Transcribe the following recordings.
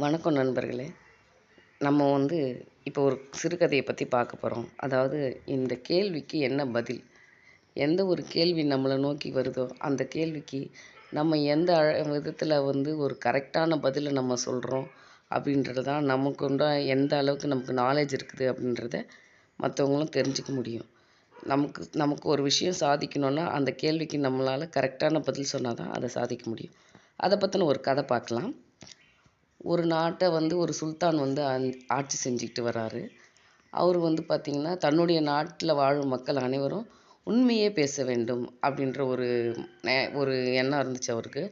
வணக்கம் நண்பர்களே. நம்ம இப்போ ஒரு சிறுகதையை பற்றி பார்க்க போகிறோம். அதாவது இந்த கேள்விக்கு என்ன பதில்? எந்த ஒரு கேள்வி நம்மளை நோக்கி வருதோ அந்த கேள்விக்கு நம்ம எந்த விதத்தில் ஒரு கரெக்டான பதிலை நம்ம சொல்கிறோம் அப்படின்றது தான் நமக்கு எந்த அளவுக்கு நமக்கு நாலேஜ் இருக்குது அப்படின்றத மற்றவங்களும் தெரிஞ்சுக்க முடியும். நமக்கு ஒரு விஷயம் சாதிக்கணுன்னா அந்த கேள்விக்கு நம்மளால் கரெக்டான பதில் சொன்னால் தான் அதை சாதிக்க முடியும். அதை பற்றின ஒரு கதை பார்க்கலாம். ஒரு நாட்டை ஒரு சுல்தான் ஆட்சி செஞ்சுக்கிட்டு வராரு. அவர் பார்த்திங்கன்னா தன்னுடைய நாட்டில் வாழும் மக்கள் அனைவரும் உண்மையே பேச வேண்டும் அப்படின்ற ஒரு எண்ணம் இருந்துச்சு அவருக்கு.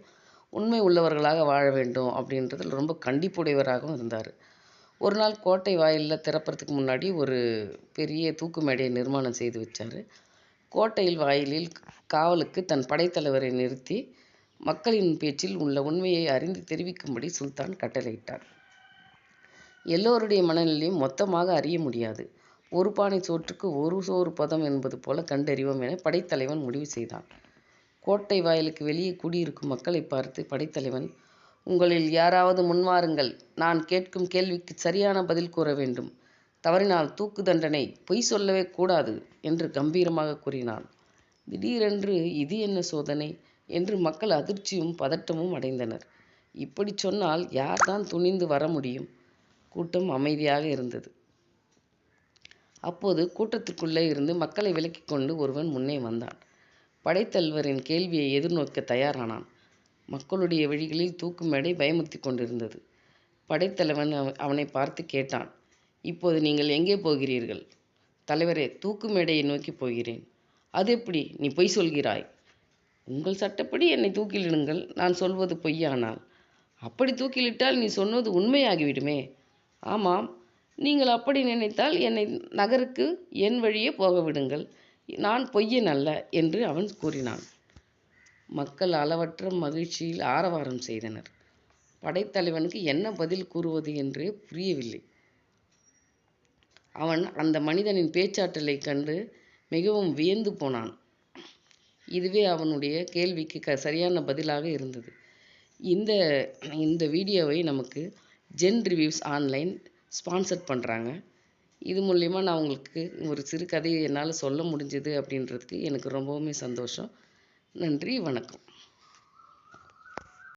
உண்மை உள்ளவர்களாக வாழ வேண்டும் அப்படின்றதில் ரொம்ப கண்டிப்புடையவராகவும் இருந்தார். ஒரு நாள் கோட்டை வாயிலில் திறப்பறதுக்கு முன்னாடி ஒரு பெரிய தூக்கு மேடையை நிர்மாணம் செய்து வச்சார். கோட்டையில் வாயிலில் காவலுக்கு தன் படைத்தலைவரை நிறுத்தி மக்களின் பேச்சில் உள்ள உண்மையை அறிந்து தெரிவிக்கும்படி சுல்தான் கட்டளையிட்டார். எல்லோருடைய மனநிலையும் மொத்தமாக அறிய முடியாது. ஒரு பானை சோற்றுக்கு ஒரு சோறு பதம் என்பது போல கண்டறிவோம் என படைத்தலைவன் முடிவு செய்தான். கோட்டை வாயிலுக்கு வெளியே குடியிருக்கும் மக்களை பார்த்து படைத்தலைவன், உங்களில் யாராவது முன்வாருங்கள், நான் கேட்கும் கேள்விக்கு சரியான பதில் கூற வேண்டும். தவறினால் தூக்கு தண்டனை, பொய் சொல்லவே கூடாது என்று கம்பீரமாக கூறினான். திடீரென்று இது என்ன சோதனை என்று மக்கள் அதிர்ச்சியும் பதட்டமும் அடைந்தனர். இப்படி சொன்னால் யார்தான் துணிந்து வர முடியும்? கூட்டம் அமைதியாக இருந்தது. அப்போது கூட்டத்திற்குள்ளே இருந்து மக்களை விலக்கி கொண்டு ஒருவன் முன்னே வந்தான். படைத்தலைவரின் கேள்வியை எதிர்நோக்க தயாரானான். மக்களுடைய வழிகளில் தூக்கு மேடை பயமுறுத்தி கொண்டிருந்தது. படைத்தலைவன் அவனை பார்த்து கேட்டான், இப்போது நீங்கள் எங்கே போகிறீர்கள்? தலைவரே, தூக்கு மேடையை நோக்கி போகிறேன். அது எப்படி? நீ பொய் சொல்கிறாய். உங்கள் சட்டப்படி என்னை தூக்கிலிடுங்கள், நான் சொல்வது பொய்யானால். அப்படி தூக்கிலிட்டால் நீ சொன்னது உண்மையாகிவிடுமே. ஆமாம், நீங்கள் அப்படி நினைத்தால் என்னை நகருக்கு என் வழியே போக விடுங்கள், நான் பொய்யன் அல்ல என்று அவன் கூறினான். மக்கள் அளவற்ற மகிழ்ச்சியில் ஆரவாரம் செய்தனர். படைத்தலைவனுக்கு என்ன பதில் கூறுவது என்று புரியவில்லை. அவன் அந்த மனிதனின் பேச்சாற்றலை கண்டு மிகவும் வியந்து போனான். இதுவே அவனுடைய கேள்விக்கு சரியான பதிலாக இருந்தது. இந்த வீடியோவை நமக்கு ஜென் ரிவ்யூஸ் ஆன்லைன் ஸ்பான்சர் பண்ணுறாங்க. இது மூலயமா நான் உங்களுக்கு ஒரு சிறு கதையை என்னால் சொல்ல முடிஞ்சது அப்படின்றதுக்கு எனக்கு ரொம்பவுமே சந்தோஷம். நன்றி, வணக்கம்.